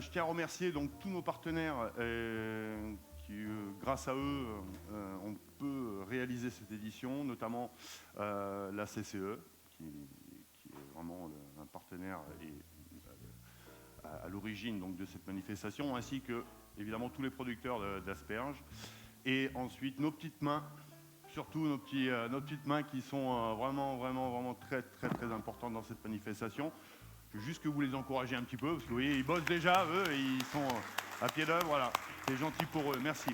je tiens à remercier donc tous nos partenaires qui, grâce à eux, on peut réaliser cette édition, notamment la CCE, qui est vraiment un partenaire et à l'origine donc de cette manifestation, ainsi que évidemment tous les producteurs d'asperges, et ensuite nos petites mains. Surtout nos petites mains qui sont vraiment très importantes dans cette manifestation. Je veux juste que vous les encouragez un petit peu, parce que vous voyez, ils bossent déjà, eux, et ils sont à pied d'œuvre, voilà. C'est gentil pour eux, merci.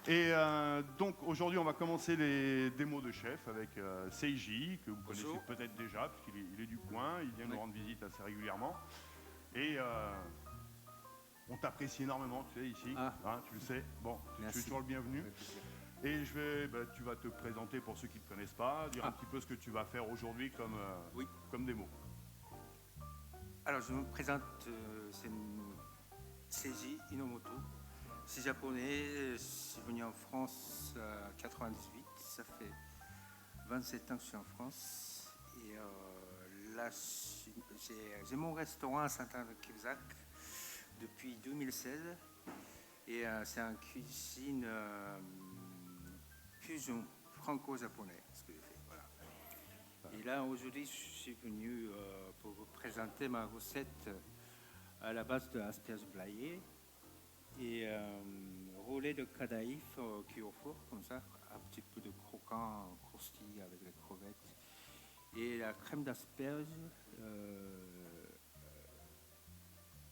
Et donc aujourd'hui, on va commencer les démos de chef avec Seiji, que vous connaissez peut-être déjà, puisqu'il est du coin, il vient nous rendre visite assez régulièrement. Et on t'apprécie énormément, tu sais, ici, hein, tu le sais. Bon, tu es toujours le bienvenu. Et tu vas te présenter pour ceux qui ne te connaissent pas, dire un petit peu ce que tu vas faire aujourd'hui comme démo. Alors, je me présente, c'est Seiji Inomoto. C'est japonais, je suis venu en France en 98, ça fait 27 ans que je suis en France. Et là, j'ai mon restaurant à Saint-Anne-de-Québec depuis 2016. Et c'est en cuisine fusion franco-japonais, ce que je fais. Voilà. Et là, aujourd'hui, je suis venu pour vous présenter ma recette à la base de asperges blayées et roulé de cadaïf cuit au four, comme ça, un petit peu de croquant croustille avec les crevettes. Et la crème d'asperges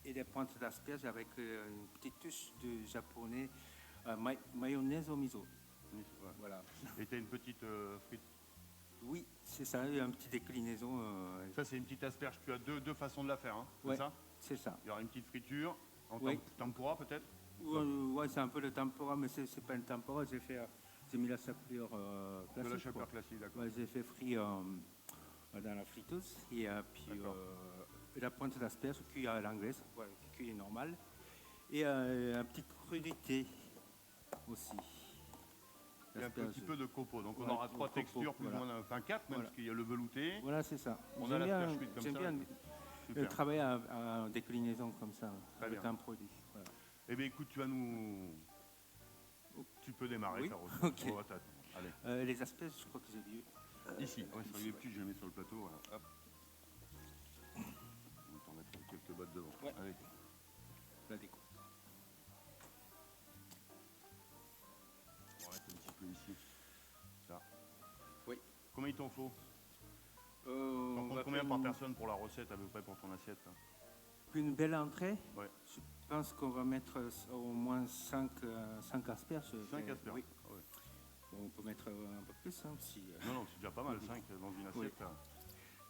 et des pointes d'asperges avec une petite touche de japonais, mayonnaise au miso. Ouais. Voilà. Et tu as une petite frite. Oui, c'est ça, il y a une petite déclinaison. Ça, c'est une petite asperge. Tu as deux façons de la faire, hein, c'est ça? C'est ça. Il y aura une petite friture, en tempura peut-être? Oui, c'est un peu le tempura, mais c'est pas un tempura. J'ai mis la chapelure classique. De la chapelure classique, d'accord. Ouais, j'ai fait frire dans la friteuse. Et puis la pointe d'asperge cuite à l'anglaise, voilà, cuite normale. Et une petite crudité aussi. Il y a un petit peu de copeaux, donc on aura trois textures, plus ou moins, enfin quatre même, parce qu'il y a le velouté. Voilà, c'est ça. On a l'asperge cuite comme ça. J'aime bien travailler en déclinaison comme ça, avec un produit. Voilà. Eh bien écoute, tu peux démarrer ta recette. Okay. On va t'attendre. Allez. Les asperges, je crois que j'ai vu. Ici, sur les petits, je les mets sur le plateau. Voilà. Hop. On va t'en mettre quelques bottes devant. Ouais. Allez. La déco. On va mettre un petit peu ici. Ça. Oui. Combien il t'en faut? Combien par personne pour la recette à peu près pour ton assiette là? Une belle entrée. Ouais. Je pense qu'on va mettre au moins 5 asperges. 5 asperges. Oui. Ouais. On peut mettre un peu plus si. Non, c'est déjà pas mal, 5 dans une assiette. Oui.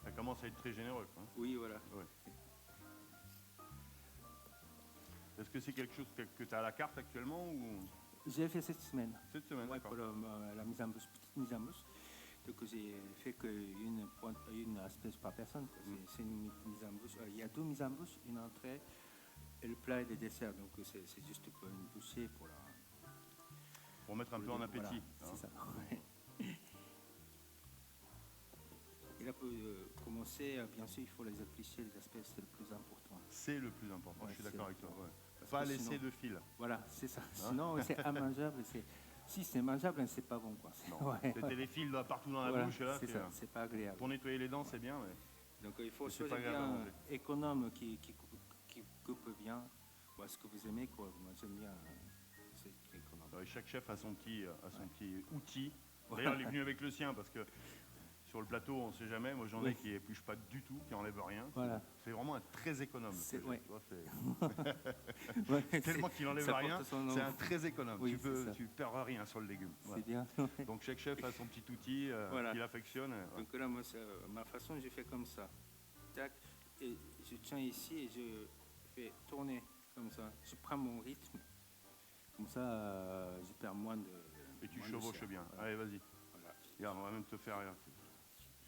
Ça commence à être très généreux. Hein. Oui, voilà. Ouais. Est-ce que c'est quelque chose que tu as à la carte actuellement ou... J'ai fait cette semaine. Cette semaine, ouais, d'accord. Pour la mise en bouche, petite mise en bouche. Donc j'ai fait une asperge par personne. C'est une mise en bouche. Il y a 2 mises en bouche, une entrée et le plat et le dessert. Donc c'est juste pour une bouchée pour mettre un peu en appétit. Voilà, c'est ça. Et là, pour commencer, bien sûr, il faut les éplucher, les asperges, c'est le plus important. C'est le plus important, je suis d'accord avec toi. Ouais. Pas laisser sinon, de fil. Voilà, c'est ça. Sinon, c'est immangeable. Si c'est mangeable, c'est pas bon. Quoi. C'était des fils partout dans la bouche. Là, c'est ça, c'est pas agréable. Pour nettoyer les dents, c'est bien. Mais... Donc il faut choisir bien économe qui coupe bien. Ce que vous aimez, quoi. Moi, j'aime bien. C'est économe. Ouais, chaque chef a son petit outil. D'ailleurs, il est venu avec le sien parce que sur le plateau, on ne sait jamais. Moi, j'en ai qui n'épluchent pas du tout, qui n'enlèvent rien. Voilà. C'est vraiment un très économe. C'est tellement qu'il n'enlève rien, c'est un très économe. Oui, tu ne perds rien sur le légume. C'est bien. Donc, chaque chef a son petit outil qu'il affectionne. Donc là, moi, ma façon, je fais comme ça. Tac, et je tiens ici et je fais tourner comme ça. Je prends mon rythme. Comme ça, je perds moins de... Et tu chevauches bien. Voilà. Allez, vas-y. Voilà. Regarde, on va même te faire...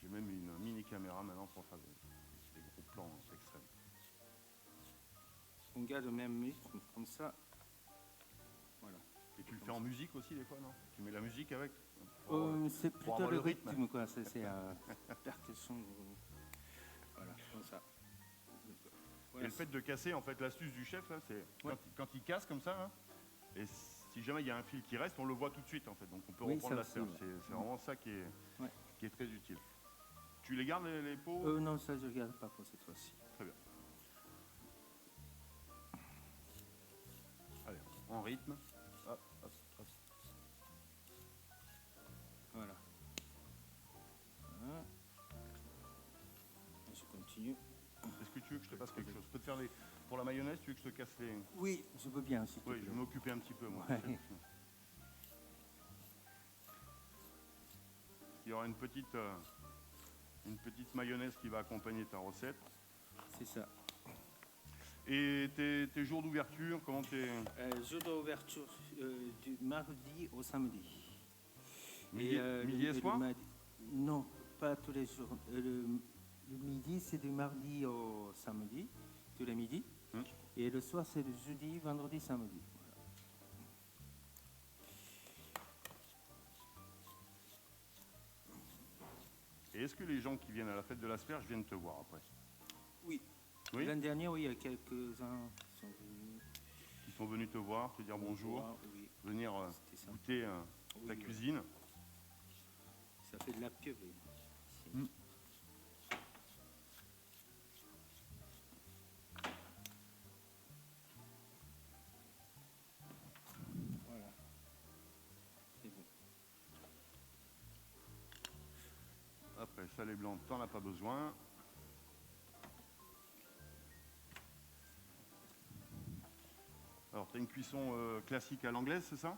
J'ai même une mini caméra maintenant pour faire des gros plans extrêmes. On garde le même rythme, comme ça. Voilà. Et tu le fais en musique aussi des fois, non? Tu mets la musique avec? C'est plutôt le rythme, quoi. C'est percussion. Voilà, comme ça. Voilà. Et le fait de casser, en fait, l'astuce du chef, là, c'est Ouais. quand il casse comme ça, hein, et si jamais il y a un fil qui reste, on le voit tout de suite, en fait. Donc on peut Oui, reprendre ça aussi, l'asperge. ouais. C'est vraiment ça Ouais. qui est très utile. Tu les gardes, les pots? Non, ça, je ne regarde pas pour cette fois-ci. Très bien. Allez, en rythme. Hop, hop, hop. Voilà. Voilà. Et je continue. Est-ce que tu veux que je te passe quelque chose? Je peux te faire pour la mayonnaise, tu veux que je te casse les... Oui, je veux bien, s'il te Oui, plaît. je vais m'occuper un petit peu, moi. Ouais. Il y aura une petite mayonnaise qui va accompagner ta recette. C'est ça. Et tes jours d'ouverture, comment t'es... Jour d'ouverture du mardi au samedi. Midi et le soir? Non, pas tous les jours. Le midi, c'est du mardi au samedi, tous les midis. Et le soir, c'est le jeudi, vendredi, samedi. Voilà. Et est-ce que les gens qui viennent à la fête de l'asperge viennent te voir après? Oui. Oui. L'année dernière, oui, il y a quelques-uns qui sont venus. Qui sont venus te voir, te dire bonjour, voir, oui. venir C'était sympa. goûter Oui, ta oui. cuisine. Ça fait de la pieuvre. Ici. Voilà. C'est bon. Après, salé blanc, t'en as pas besoin. Alors, tu as une cuisson classique à l'anglaise, c'est ça?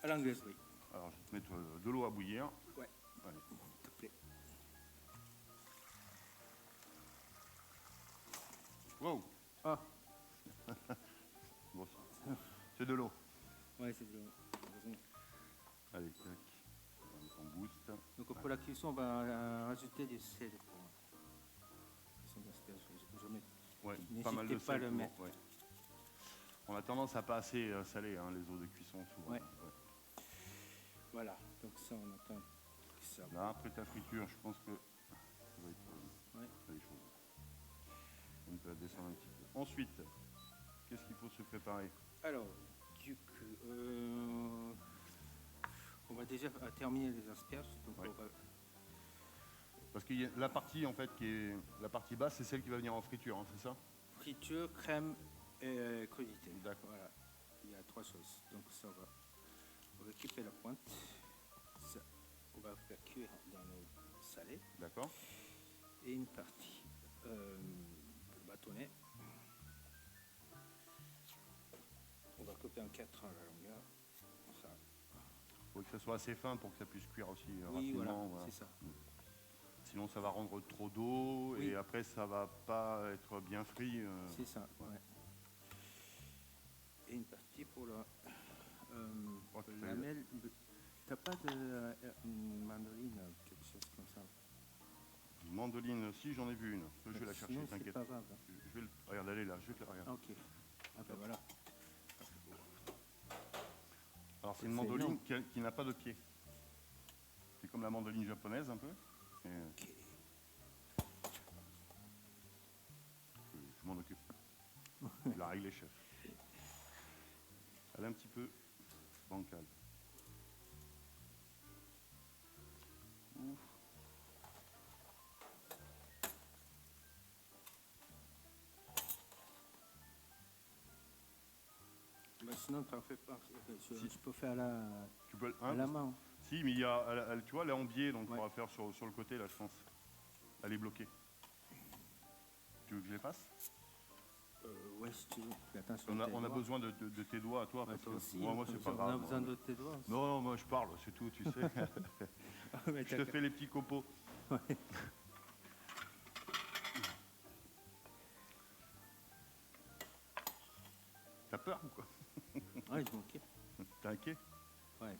À l'anglaise, oui. Alors, je vais te mettre de l'eau à bouillir. Ouais. Allez. S'il te plaît. Wow. Ah, Bon, c'est de l'eau. ouais, c'est bon. Allez, tac. On va mettre en boost. Donc pour la cuisson, on va rajouter du sel pour la cuisson d'asperges. Je mets. Ouais, N'hésitez pas mal de pas à sel. le souvent, mettre. ouais. On a tendance à pas assez saler hein, les eaux de cuisson souvent. Ouais. Voilà, donc ça on attend que ça. Là, après ta friture, je pense que ça va être Ouais. les choses. On peut la descendre un petit peu. Ensuite, qu'est-ce qu'il faut se préparer? Alors, du coup, on va déjà terminer les asperges. Donc Ouais. on va... Parce que la partie en fait qui est la partie basse, c'est celle qui va venir en friture, hein, c'est ça? Friture, crème et crudité. D'accord. Voilà, il y a 3 choses. Donc ça on va récupérer la pointe. Ça, on va faire cuire dans l'eau salée. D'accord. Et une partie bâtonnet. On va couper en 4 à la longueur. Ça. Il faut que ça soit assez fin pour que ça puisse cuire aussi Oui, rapidement. voilà, c'est ça. Sinon, ça va rendre trop d'eau Oui. et après, ça va pas être bien frit. C'est ça, ouais. ouais. Et une partie pour la Ok. lamelle. T'as pas de mandoline, quelque chose comme ça? Une mandoline, si j'en ai vu une. Je vais la chercher, Sinon, c'est t'inquiète. pas grave. Je vais regarde, elle est là. Je vais te la regarder. Ok. Ah ben voilà. Alors, c'est une C'est mandoline énorme. qui n'a pas de pied. C'est comme la mandoline japonaise un peu. Et, Ok. je m'en occupe. Je la règle, chef. Elle est un petit peu bancale. Ouf. Bah, sinon, t'en fais pas. Si. Je peux faire Tu peux, à hein, la main. Si, mais il y a, tu vois, elle est en biais, donc Ouais. on va faire sur le côté, là, je pense. Elle est bloquée. Tu veux que je les fasse? Ouais, si tu veux. Fais attention. On a besoin de tes doigts à toi. Ouais, parce toi que aussi. moi, c'est pas grave. On a besoin de tes doigts aussi. Non, moi, je parle, c'est tout, tu sais. Ah, mais Je te fais les petits copeaux. Ouais. T'as peur ou quoi? Ouais, je manquais. T'es inquiet? Ouais.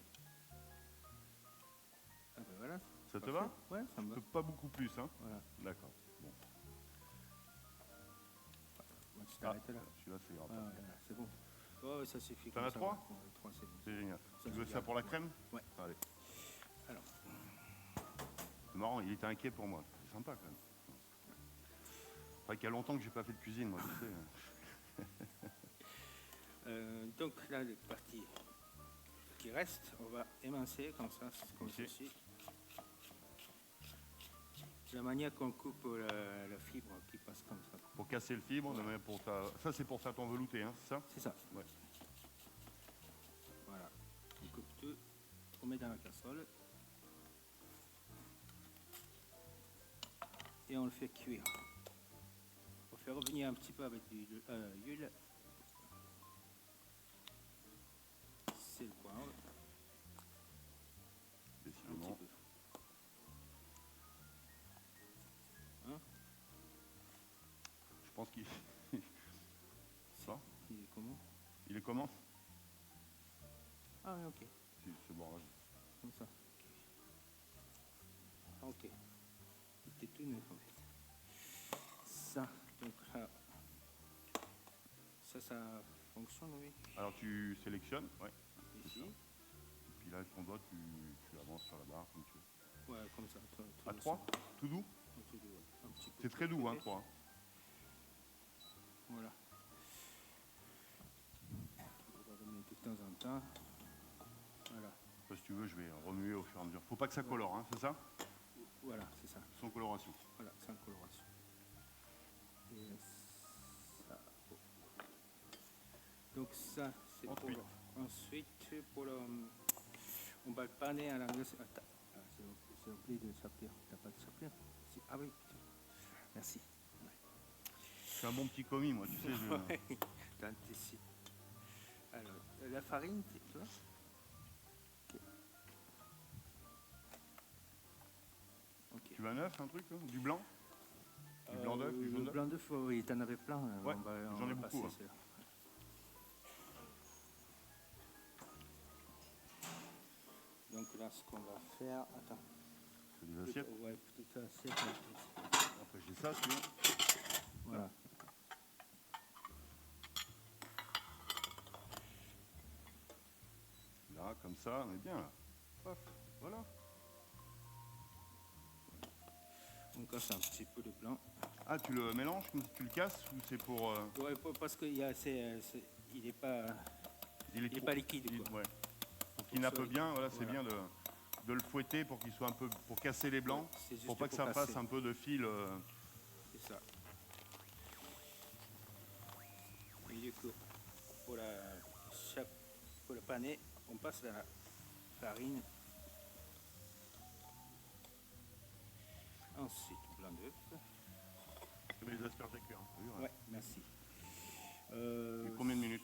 Ah ben voilà. Ça te Parfait. va? Ouais, ça me va. Pas beaucoup plus, hein? Voilà. D'accord. Bon. Ouais, tu t'arrêtes là. Celui-là, ça ira Ah, pas. ouais, voilà, c'est bon. Oh, ça suffit. T'en comme as ça, 3? ouais, 3, c'est bon. C'est génial. Ça, Tu je veux ça garde. pour la crème? Ouais. Allez. Alors, C'est marrant, il était inquiet pour moi. C'est sympa quand même. qu'il y a longtemps que j'ai pas fait de cuisine, moi, tu sais. Donc là, les parties qui restent, on va émincer comme ça, comme Ok. ceci. La manière qu'on coupe la fibre qui passe comme ça. Pour casser le fibre, Voilà. mais ça c'est pour faire ton velouté, hein, c'est ça? C'est ça. Ouais. Voilà. On coupe tout, on met dans la casserole. Et on le fait cuire. On fait revenir un petit peu avec du huile. C'est le point. Un petit Décidément. peu. Hein? Je pense qu'il ça, Il est comment? il est comment? Ah oui, ok. C'est bon, vas-y. Comme ça. Ok. Il était tout neuf en fait. Ça, donc là, ça fonctionne, oui. Alors tu sélectionnes, ouais. Ici. Et puis là, avec ton doigt, tu avances sur la barre comme tu veux. Ouais, comme ça. Tout À doucement. 3, tout doux? Tout doux, ouais. Un petit peu C'est très doux, hein, côté. 3. Voilà. On va remettre de temps en temps. Voilà. Si tu veux, je vais remuer au fur et à mesure. Faut pas que ça colore, hein, c'est ça? Voilà, c'est ça. Sans coloration. Voilà, sans coloration. Et ça. Donc ça, c'est pour Ensuite. ensuite pour le. On va le paner à l'anglais. Attends, j'ai oublié de s'appeler. T'as pas de s'appeler? Ah oui. Merci. Je suis un bon petit commis, moi, tu sais. Ouais, t'anticipes. Alors, la farine, tu vois? Ok. Tu veux un œuf, un truc, là? Du blanc? Du blanc d'œuf, du jaune Le d'œuf? blanc d'œuf, oui, t'en avais plein. Ouais, On j'en ai va beaucoup, passer hein. celui-là. Donc là, ce qu'on va faire. Attends. C'est des assiettes. Ouais, petite assiette. Après, j'ai ça, tu veux? Voilà. Là, comme ça, on est bien, là. Paf, voilà. On casse un petit peu de blanc. Ah, tu le mélanges, comme si tu le casses, ou c'est pour... Ouais, parce qu'il y a, il n'est pas, il est trop- pas liquide. Quoi. Ouais. Pour qu'il nappe Soit- bien, voilà, c'est voilà. bien de le fouetter pour qu'il soit un peu... Pour casser les blancs, C'est juste pour pas que ça casser. fasse un peu de fil. C'est ça. Et du coup, pour le paner, on passe la farine. Ensuite, blanc d'œuf. Je mets les asperges à cuire. Oui, Ouais, merci. Et combien de minutes?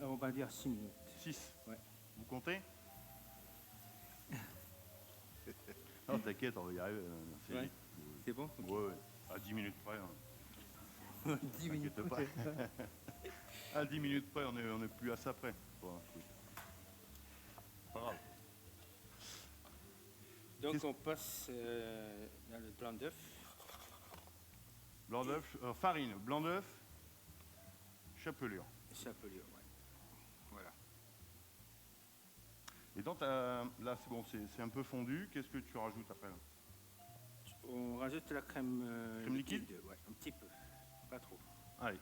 On va dire 6 minutes. 6. Ouais. Vous comptez? Non, t'inquiète, on va y arriver. C'est Ouais. vite. C'est bon? Ouais, ouais. À 10 minutes près. Hein. 10 minutes. T'inquiète pas. À 10 minutes près, on est plus à ça près. Bon, écoute. Pas grave. Donc on passe dans le blanc d'œuf. Blanc d'œuf, farine, blanc d'œuf, chapelure. Chapelure, ouais. Voilà. Et dans là, c'est bon, c'est un peu fondu. Qu'est-ce que tu rajoutes après là? On rajoute la crème, Crème liquide? Ouais, un petit peu, pas trop. Allez.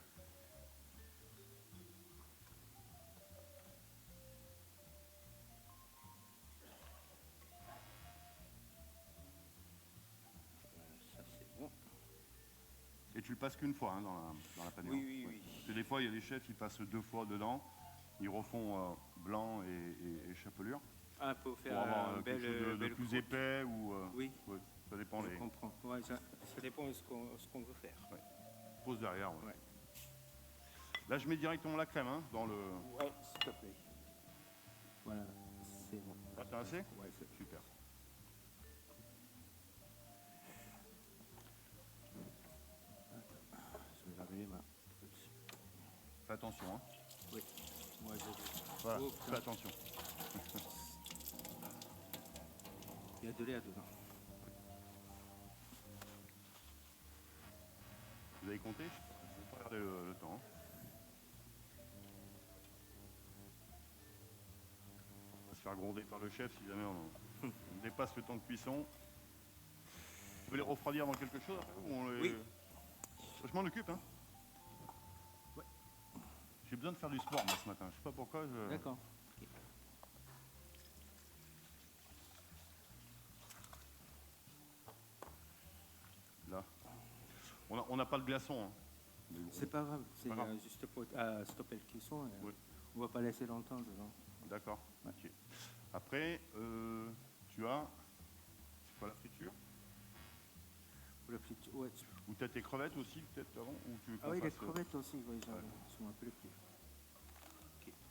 Ça c'est bon. Et tu le passes qu'une fois hein, dans la panière. Oui, oui. Parce que des fois, il y a des chefs, ils passent 2 fois dedans. Ils refont blanc et chapelure. Ah, pour faire Pour avoir un quelque chose de bel plus croûte. épais ou... Oui, ouais, ça dépend. je Les comprends. Ouais, ça dépend de ce qu'on veut faire. poses derrière. Ouais. Ouais. Là, je mets directement la crème hein, dans le... Ouais, s'il te plaît. Voilà, c'est bon. Là, t'as assez? Ouais, c'est Super. Je vais laver les mains. Fais attention. Hein. Oui, moi je vais. Voilà, Oh, fais putain, attention. il y a de l'air dedans. Vous avez compté? Je vais pas regarder le temps. Hein. On va se faire gronder par le chef si jamais on dépasse le temps de cuisson. Vous voulez les refroidir dans quelque chose après, ou on les... Oui. Je m'en occupe, hein. Ouais. J'ai besoin de faire du sport, moi, ce matin. Je sais pas pourquoi. D'accord. Ok. Là. On n'a pas de glaçon, hein. Mais bon, C'est pas grave, c'est Pas grave. juste pour stopper le cuisson. Et, Oui. on va pas laisser longtemps dedans. d'accord. Ouais. Ok. Après, tu as. C'est quoi la friture? Pour la friture, ouais. Ou tu as tes crevettes aussi, peut-être avant? Ou tu veux Ah qu'on oui, les fasse, crevettes aussi, ouais, je m'en rappelle plus.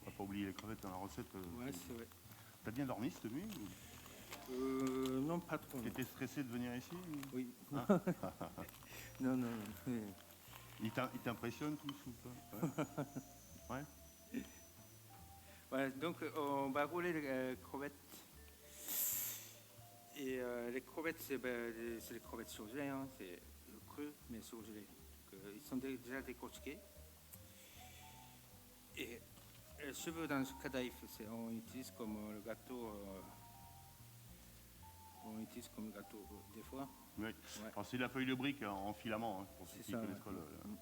on va pas oublier les crevettes dans la recette. Ouais, c'est vrai. T'as bien dormi cette nuit? Non, pas trop. non. T'étais stressé de venir ici? Oui. Hein? Non, non, non. Ils t'impressionnent tous ou pas? Ouais. Ouais. Voilà, donc on va rouler les crevettes. Et les crevettes, c'est les crevettes surgelées, hein, c'est cru mais surgelées. Donc, ils sont déjà décortiqués. Et les cheveux dans ce cadaïf, on utilise comme le gâteau. On utilise comme gâteau des fois. Oui. Ouais. Alors c'est de la feuille de brique en filament, hein, pour ceux C'est qui ça, connaissent ouais.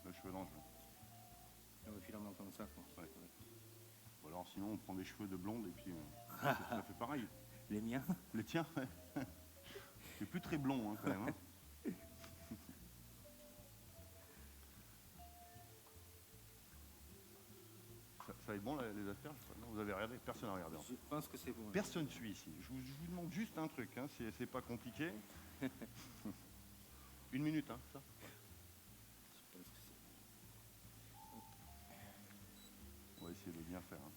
pas le cheveu d'ange. Un filament comme ça, quoi. Ouais. Ou alors sinon on prend des cheveux de blonde et puis ça fait pareil. Les miens. Les tiens, ouais. C'est plus très blond, hein, quand même. Hein. Ça va être bon les asperges? Non, vous avez regardé? Personne n'a regardé. Je pense que c'est bon. Personne ne suit ici. Je vous demande juste un truc, hein, c'est pas compliqué. 1 minute, hein, ça? Je pense que c'est On va essayer de bien faire. Hein.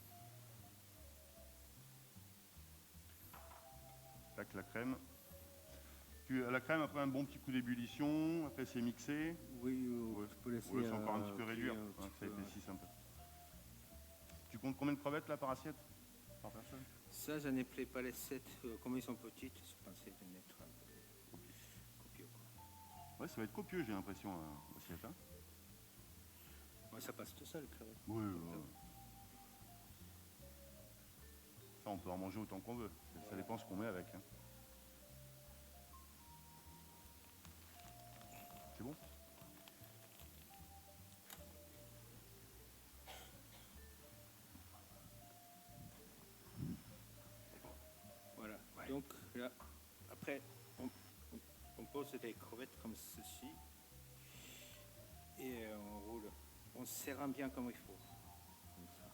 Tac, la crème. Puis la crème, après un bon petit coup d'ébullition, après c'est mixé. Oui, Ouais. tu peux laisser. Ouais, c'est encore un petit peu réduire. cuire un Hein, petit ça peu, épaissit un peu. Tu comptes combien de crevettes là par assiette? Par personne? Ça, j'en ai préparé 7. Comme ils sont petites, je pensais de mettre un peu copieux. Quoi. Ouais, ça va être copieux, j'ai l'impression, l'assiette. Hein. Ouais, ça passe tout seul, crevette. Oui, ça, on peut en manger autant qu'on veut. Ça dépend ce qu'on met avec. Hein. C'est bon? Voilà. Ouais. Donc là, après, on pose des crevettes comme ceci. Et on roule. On serre bien comme il faut. Comme ça.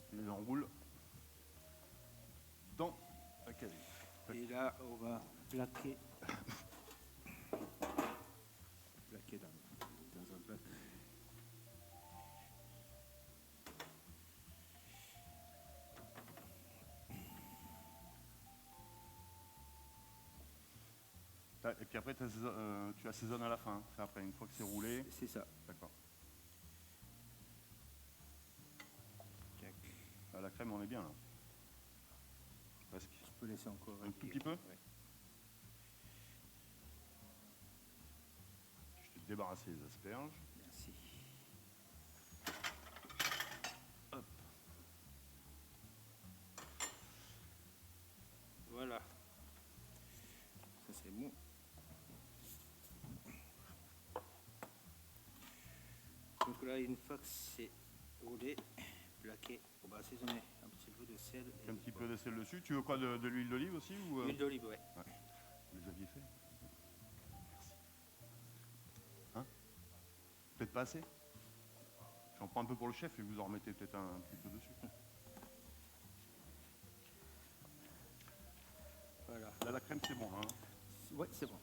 Tu les enroules dans la casier. Et là, on va plaquer. Plaquer dans un plat. Et puis après, tu assaisonnes à la fin. Hein. C'est après, une fois que c'est roulé. C'est ça. D'accord. Tac. Là, la crème, on est bien là. Presque. Je peux laisser encore Un tout petit peu? Ouais. Je t'ai débarrassé les asperges. Merci. Hop. Voilà. Ça c'est bon. Donc là, une fois que c'est roulé, plaqué, on va assaisonner un petit peu de sel. Et Un petit peu de sel dessus. Tu veux quoi, de l'huile d'olive aussi ou, Huile d'olive, ouais. Vous les aviez fait? Merci. Hein? Peut-être pas assez? J'en prends un peu pour le chef et vous en remettez peut-être un petit peu dessus. Voilà. Là, la crème, c'est bon. Hein? Ouais, c'est bon.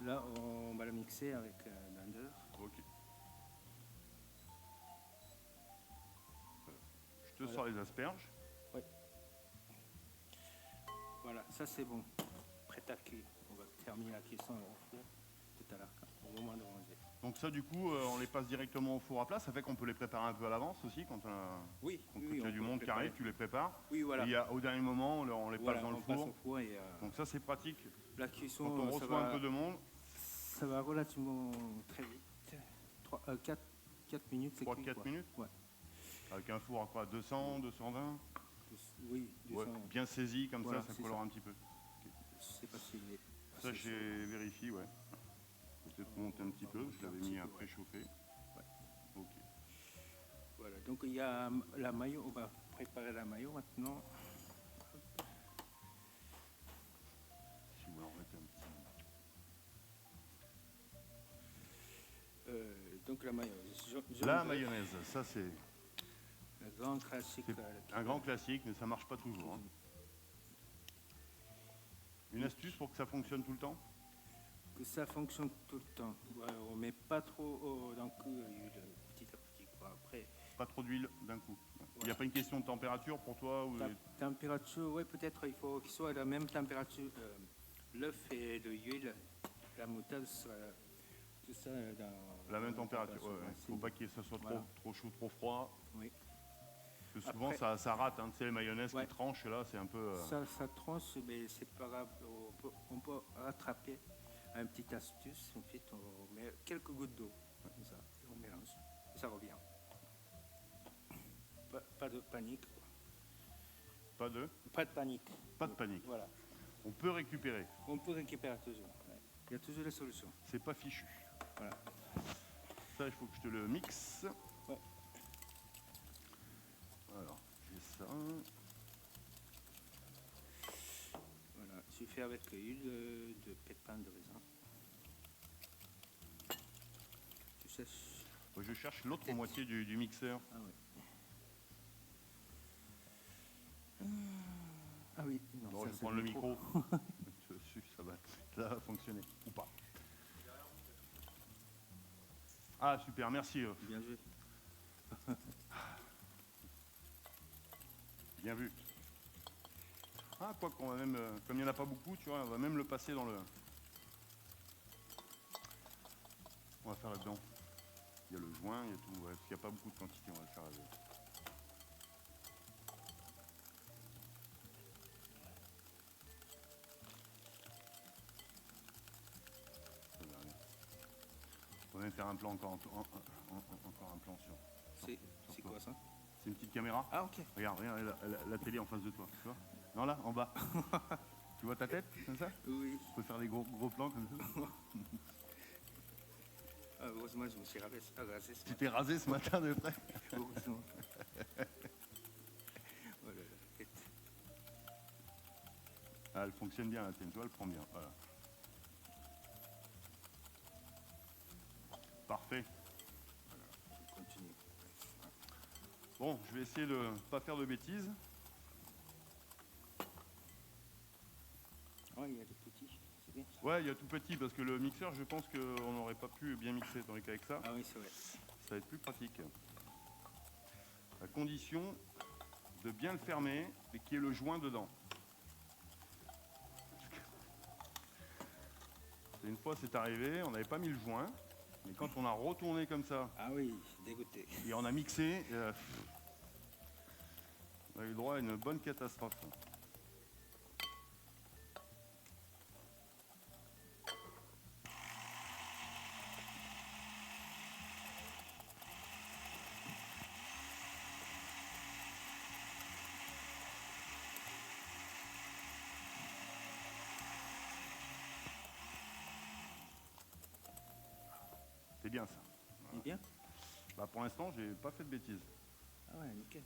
Là, on va la mixer avec blender. Ok. Je te sors les asperges. Voilà, ça c'est bon. Prêt à cuire. On va terminer la cuisson au four tout à l'heure, au moment de manger. Donc ça, du coup, on les passe directement au four à plat. Ça fait qu'on peut les préparer un peu à l'avance aussi. Quand, Oui, quand oui, il y a on du peut monde qui préparer. arrive, tu les prépares. Oui, voilà. Et au dernier moment, on les Voilà, passe dans on le passe four. au four et Donc ça, c'est pratique. la cuisson, Quand on ça reçoit va, un peu de monde, ça va relativement très vite. 4 minutes, c'est 3-4 cuit, quoi. minutes. Ouais. Avec un four à quoi? 200, 220? Oui, Ouais, 200. bien saisi, comme Voilà, ça c'est colore ça. un petit peu. Je sais pas s'il est Ça, assez chaud. j'ai vérifié, ouais. Peut-être monter un petit peu, je l'avais mis à préchauffer. Ouais. Ok. Voilà, donc il y a la maillot, on va préparer la maillot maintenant. Si vous en mettez un petit. Donc la mayonnaise. La mayonnaise, ça c'est Le grand classique. un grand classique, mais ça marche pas toujours. Hein. Une astuce pour que ça fonctionne tout le temps? Que ça fonctionne tout le temps. Ouais, on met pas trop dans le cul petit à petit. Quoi. Après, Pas trop d'huile d'un coup. Il n'y a pas une question de température pour toi ou... température, oui, peut-être il faut qu'il soit à la même température. L'œuf et l'huile, la moutarde sera tout ça dans La même température. Il ouais, ne faut pas que ça soit voilà. trop chaud, trop froid. Oui. Parce que souvent Après, ça rate. Hein. Tu sais, les mayonnaises ouais. qui tranchent, là, c'est un peu... Ça tranche, mais c'est pas grave. On peut rattraper une petite astuce. En fait, on met quelques gouttes d'eau. Comme ça, et on mélange. Et ça revient. Pas de panique. Quoi. Pas de panique. Pas de panique. Voilà. On peut récupérer. On peut récupérer toujours. Ouais. Il y a toujours des solutions. C'est pas fichu. Voilà. Ça, il faut que je te le mixe. Ouais. Alors, j'ai ça. Voilà. Je fais avec l'huile de pépins de raisin. Tu sèches. Je cherche l'autre moitié du mixeur. Ah oui. Ah oui, non, Bon, ça, je vais c'est prendre le micro. Ça va fonctionner. Ou pas. Ah, super, merci. Bien joué. Bien vu. Ah, quoi qu'on va même, comme il n'y en a pas beaucoup, tu vois, on va même le passer dans le... On va faire là-dedans. Il y a le joint, il y a tout. Ouais, parce qu'il n'y a pas beaucoup de quantité, on va le faire avec. On va même faire un plan encore un plan sur. C'est quoi ça? C'est une petite caméra. Ah ok. Regarde, la télé en face de toi, tu vois? Non, là, en bas. Tu vois ta tête, comme ça? Oui. On peut faire des gros plans comme ça. Heureusement, je me suis rasé ce Tu t'es rasé ce matin de près? Heureusement. Voilà, la tête. Ah, elle fonctionne bien, la tienne, tu vois, elle prend bien. Voilà. Parfait. Voilà, on continue. Bon, je vais essayer de ne pas faire de bêtises. Oh, il y a des petits, c'est bien. Ouais, il y a tout petit parce que le mixeur, je pense qu'on n'aurait pas pu bien mixer, tandis qu'avec ça, Ah oui, c'est vrai. ça va être plus pratique. À condition de bien le fermer et qu'il y ait le joint dedans. Une fois, c'est arrivé, on n'avait pas mis le joint, mais quand on a retourné comme ça Ah oui, dégoûté. et on a mixé, on a eu le droit à une bonne catastrophe. C'est bien ça. C'est bien? Bah, pour l'instant, j'ai pas fait de bêtises. Ah ouais, nickel.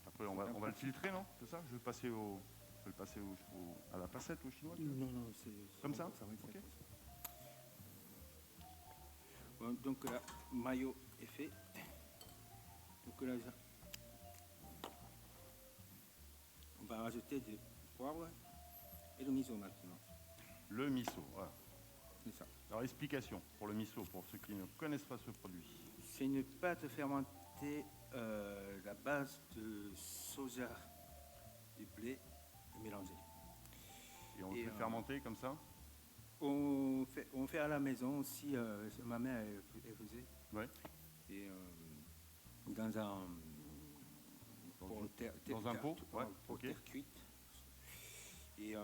Après, on va le filtrer, non? C'est ça? Je vais passer à la passette au chinois. Non, c'est Comme ça? oui, Ok. c'est bon, donc là, maillot est fait. Donc là, on va rajouter du poivre et le miso maintenant. Le miso, voilà. C'est ça. Alors, explication pour le miso, pour ceux qui ne connaissent pas ce produit. C'est une pâte fermentée la base de soja, du blé mélangé. Et on le fait fermenter comme ça? On fait à la maison aussi, ma mère elle faisait. Ouais. Et dans un Dans un pot, ouais, pour ok. terre cuite. Et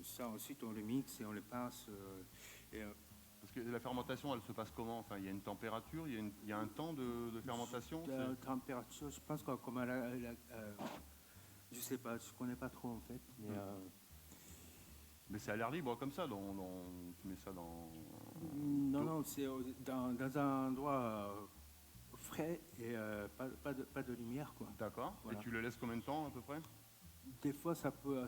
ça ensuite on le mixe et on le passe. Parce que la fermentation, elle se passe comment? Enfin, il y a une température, il y a un temps de fermentation? La température, je pense que comme je sais pas, je connais pas trop en fait, mais Mais c'est à l'air libre comme ça, tu mets ça dans... Non, c'est dans un endroit frais et pas de lumière, quoi. D'accord. Voilà. Et tu le laisses combien de temps à peu près? Des fois, ça peut...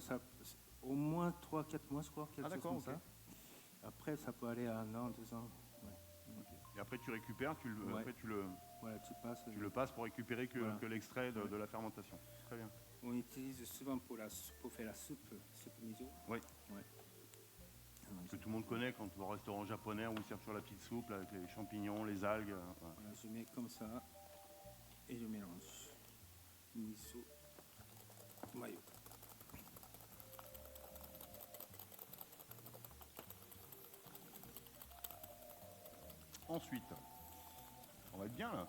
au moins 3-4 mois, je crois, quelque chose comme ok. ça. Après, ça peut aller à 1 an, 2 ans. Ouais. Ok. Et après tu récupères, Ouais. après Voilà, tu passes. tu le passes pour récupérer Voilà. que l'extrait Ouais. de la fermentation. Très bien. On utilise souvent pour faire la soupe miso. Oui. Ouais. Que tout le monde connaît quand on va au restaurant japonais où ils servent sur la petite soupe là, avec les champignons, les algues. Voilà. Voilà, je mets comme ça et je mélange. Miso, mayo. Ensuite, on va être bien là.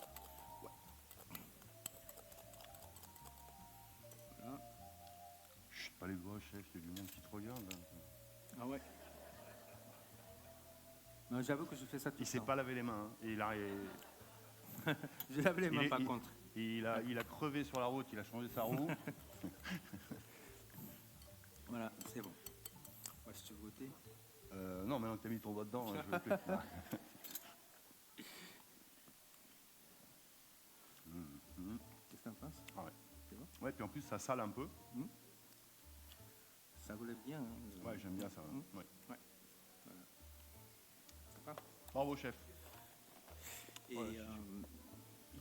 Voilà. Chut, pas les doigts, chef, il y a du monde qui te regarde. Là. Ah ouais. Non, j'avoue que je fais ça tout Il le s'est temps. pas lavé les mains. Hein. Et Je lave les mains par contre. il a crevé sur la route, il a changé sa roue. Voilà, c'est bon. Ouais, si tu veux goûter. Non, maintenant que tu as mis ton doigt dedans, je veux plus. Qu'est-ce que t'en penses? Ah ouais. C'est bon? Ouais, puis en plus ça sale un peu. Ça voulait bien. Hein, Ouais, j'aime bien ça. Ouais. Ouais. Voilà. Ça va? Bravo, chef. Et Ouais,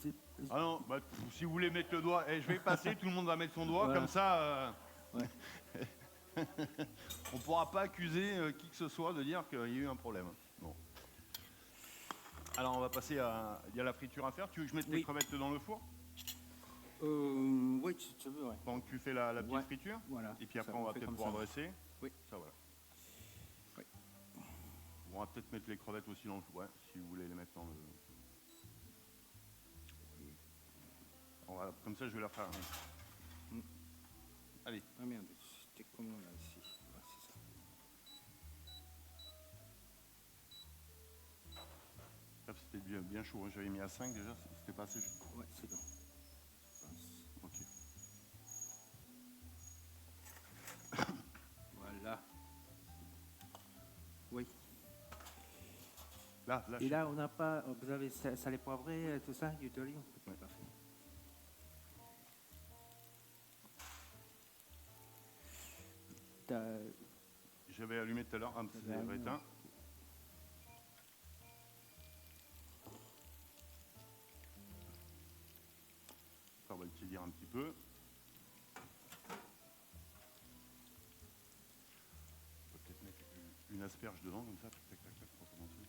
j'ai- Ah non, bah, si vous voulez mettre le doigt, je vais passer, tout le monde va mettre son doigt, Voilà. comme ça, Ouais. on pourra pas accuser qui que ce soit de dire qu'il y a eu un problème. Bon. Alors on va passer à... Il y a la friture à faire. Tu veux que je mette les Oui. crevettes dans le four Oui, tu veux, ouais. pendant que tu fais la petite Ouais. friture? Voilà. Et puis après Ça, on va fait peut-être comme pouvoir ça. dresser. Oui. Ça voilà. Oui. On va peut-être mettre les crevettes aussi dans le four. Ouais, si vous voulez les mettre dans le... Comme ça je vais la faire. Hein. Allez. Ah merde, c'était comment là ici? Ah, c'est ça. C'était bien chaud. Hein. J'avais mis à 5 déjà, c'était pas assez chaud. Ouais, c'est bon. Je pense. Ok. Voilà. Oui. Là, Et là, on n'a pas. Vous avez salé poivré, tout ça, huile d'olive? Ok, Ouais. parfait. J'avais allumé tout à l'heure un petit éteint. On va le tiédir un petit peu. On peut peut-être mettre une asperge dedans, comme ça, tac, tac, tac, tac, pour commencer.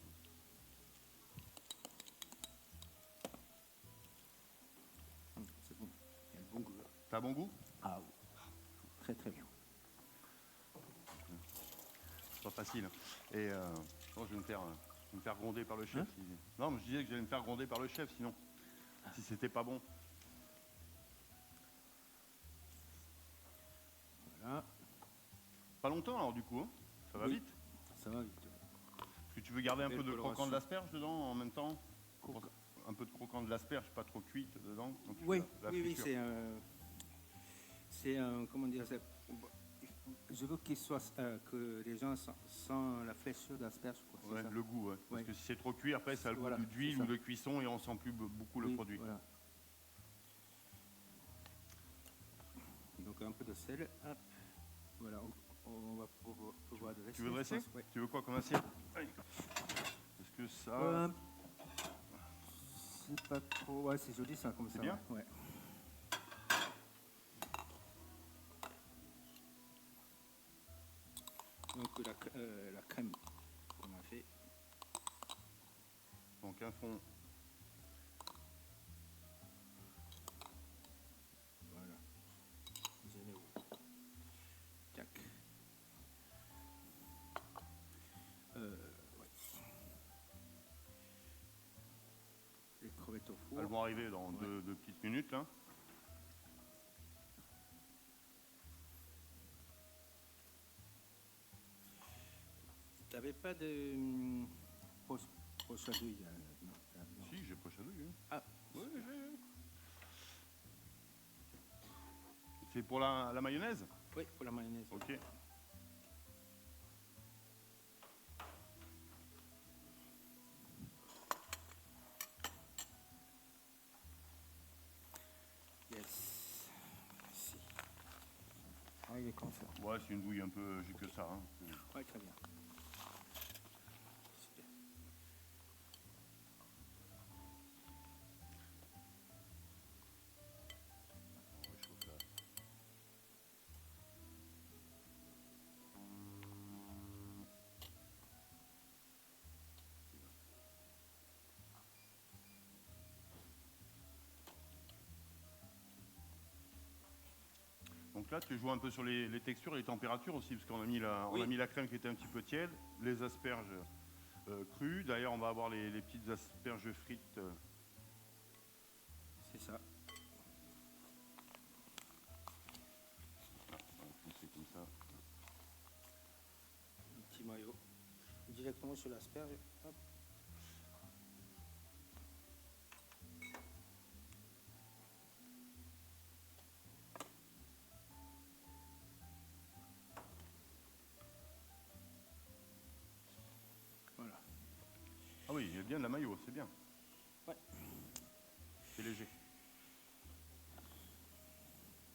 C'est bon. Il y a le bon goût. Là. T'as bon goût? Ah oui. Très très bien. C'est pas facile. Et je vais me faire gronder par le chef. Non, mais je disais que j'allais me faire gronder par le chef, sinon. Si c'était pas bon. Voilà. Pas longtemps alors du coup, hein. Ça va Oui. vite. Ça va vite. Est-ce que tu veux garder un Belle peu de coloration. croquant de l'asperge dedans en même temps? Croquant. Un peu de croquant de l'asperge, pas trop cuite dedans quand tu Oui, fais la oui, friture. c'est un, comment dire, je veux qu'il soit, que les gens sentent la fraîcheur d'asperge, quoi. c'est Ouais, ça. le goût, ouais. Parce Ouais. que si c'est trop cuit, après ça a le Voilà, goût d'huile c'est ou ça. de cuisson et on sent plus beaucoup le Oui, produit. Voilà. Donc un peu de sel, hop. Voilà, on va pouvoir dresser. Tu veux dresser? je pense, ouais. Tu veux quoi comme assiette? Est-ce que ça... C'est pas trop. Ouais, c'est joli ça, comme ça. bien? Ouais. Donc la crème qu'on a fait. Donc un fond. Voilà. Je l'ai où? Tac. Ouais. Les crevettes au four. Elles vont arriver dans Ouais. deux petites minutes. Hein. T'avais pas de poche à douille non. Si, j'ai poche à douille. Hein. Ah, Ouais, j'ai. C'est pour la mayonnaise? oui, pour la mayonnaise. Ok. qu'on fait. Ouais, c'est une douille un peu, j'ai que ça. Hein. Ouais, très bien. Super. On réchauffe là. Donc là, tu joues un peu sur les textures et les températures aussi, parce qu'on a mis on a mis la crème qui était un petit peu tiède, les asperges crues. D'ailleurs, on va avoir les petites asperges frites. C'est ça. On va foncer comme ça. Un petit maillot. Directement sur l'asperge. Hop. Voilà. Ah oui, il y a bien de la maillot, c'est bien. Ouais. C'est léger.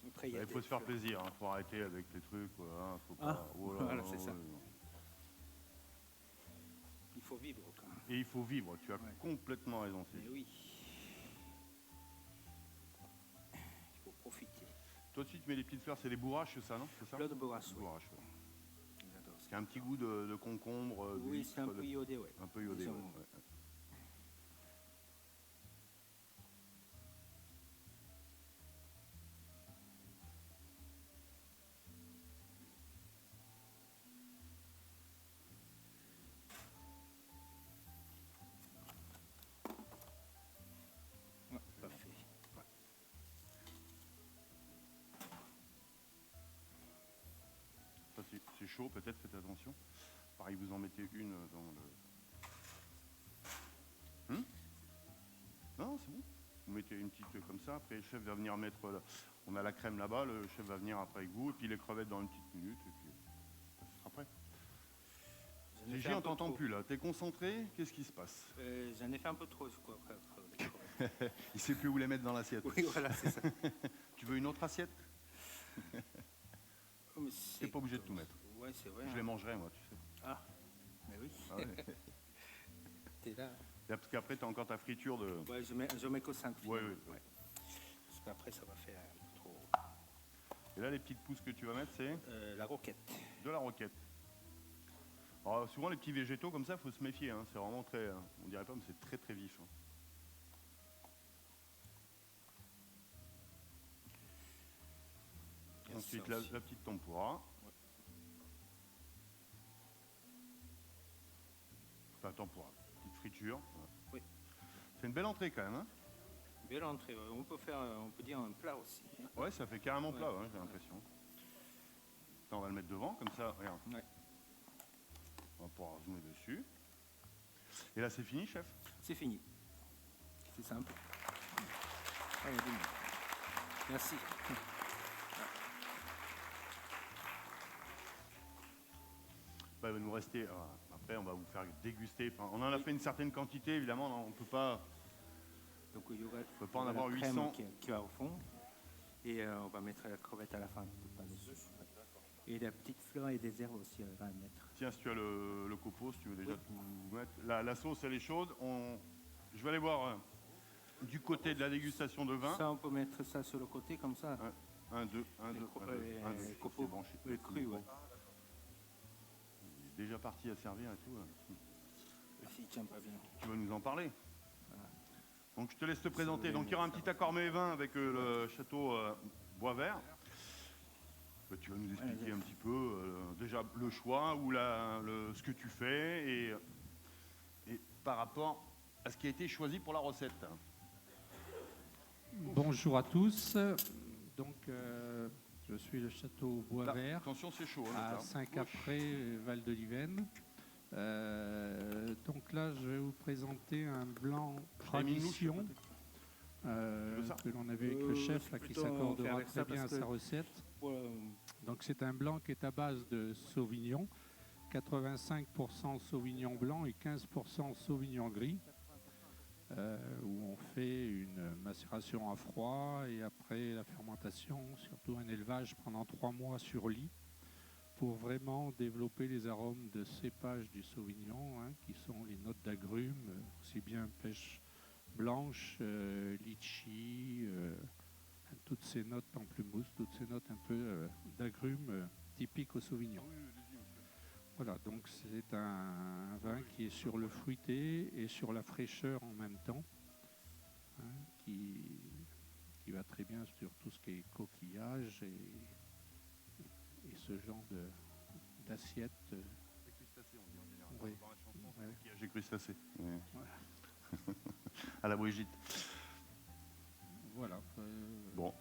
Après, Il faut se faire plaisir, il faut arrêter avec les trucs. Hein, faut pas... Ah, voilà, c'est ça. Il faut vivre. Quoi. Et il faut vivre, tu as complètement raison. Mais oui. Il faut profiter. Toi aussi, tu mets des petites fleurs, c'est des bourraches, ça, non? C'est ça? Fleurs de bourrache, oui. Bourrache, ouais. J'adore ça. Il y a un petit goût de concombre. Oui, c'est un peu iodé, oui. Un peu iodé, ouais. Ouais, parfait. Ça, c'est chaud, peut-être, faites attention. Pareil, vous en mettez une dans le... Non, c'est bon. Vous mettez une petite comme ça, après le chef va venir mettre... On a la crème là-bas, le chef va venir après avec vous, et puis les crevettes dans une petite minute, et puis ça sera prêt. Gigi, on t'entend plus là. T'es concentré? Qu'est-ce qui se passe? J'en ai fait un peu trop, je crois. Il sait plus où les mettre dans l'assiette. Oui, voilà, c'est ça. Tu veux une autre assiette? Oh, T'es pas obligé de tout mettre. Ouais, c'est vrai. Je les mangerai, moi, tu sais. Ah, mais oui. Ah ouais. T'es là. Parce qu'après, t'as encore ta friture de... Ouais, je mets que 5 Ouais. Parce qu'après, ça va faire un peu trop... Et là, les petites pousses que tu vas mettre, c'est la roquette. de la roquette. Alors, souvent, les petits végétaux comme ça, il faut se méfier. Hein. C'est vraiment très... on dirait pas, mais c'est très très vif. Hein. Ensuite, la petite tempura. Ouais. Enfin, tempura. Petite friture. Oui. C'est une belle entrée quand même. Hein. Belle entrée. On peut dire un plat aussi. Ouais, ça fait carrément plat, hein, j'ai l'impression. On va le mettre devant, comme ça, regarde. Ouais. On va pouvoir zoomer dessus. Et là, c'est fini, chef? C'est fini. C'est simple. Allez, dis-moi. Merci. Bah, il va nous rester... après, on va vous faire déguster. Enfin, on en a fait une certaine quantité, évidemment. On ne peut pas... Donc, il y aura, peut pas en avoir la 800. crème qui va au fond. Et on va mettre la crevette à la fin. Et la petite fleur et des herbes aussi, on va mettre. Tiens, si tu as le copeau, si tu veux déjà tout mettre. La sauce, elle est chaude. Je vais aller voir du côté de la dégustation de vin. Ça, on peut mettre ça sur le côté, comme ça. Un, deux. Les copeaux, les crus, ouais. Il est déjà parti à servir et tout. S'il tient pas bien. Tu vas nous en parler. Donc je te laisse te présenter. Donc il y aura un petit accord mets et vin avec le château Boisvert. Tu vas nous expliquer un petit peu déjà le choix ou ce que tu fais et par rapport à ce qui a été choisi pour la recette. Bonjour à tous. Donc je suis le château Boisvert. Attention, c'est chaud. À Saint-Caprais, Val de Livenne. Donc là, je vais vous présenter un blanc tradition que l'on avait avec le chef là, qui s'accordera très bien à sa recette. Donc c'est un blanc qui est à base de Sauvignon, 85% Sauvignon blanc et 15% Sauvignon gris. où on fait une macération à froid et après la fermentation, surtout un élevage pendant 3 mois sur lit, pour vraiment développer les arômes de cépage du Sauvignon, hein, qui sont les notes d'agrumes, aussi bien pêche blanche, litchi, toutes ces notes pamplemousse, toutes ces notes un peu d'agrumes typiques au Sauvignon. Voilà, donc c'est un vin qui est sur le fruité et sur la fraîcheur en même temps, hein, qui va très bien sur tout ce qui est coquillage et ce genre d'assiette. Les crustacés, on dit en général. Oui. Dans la chanson, c'est coquillage et crustacés. Ouais. À la Brigitte. Voilà. Bon.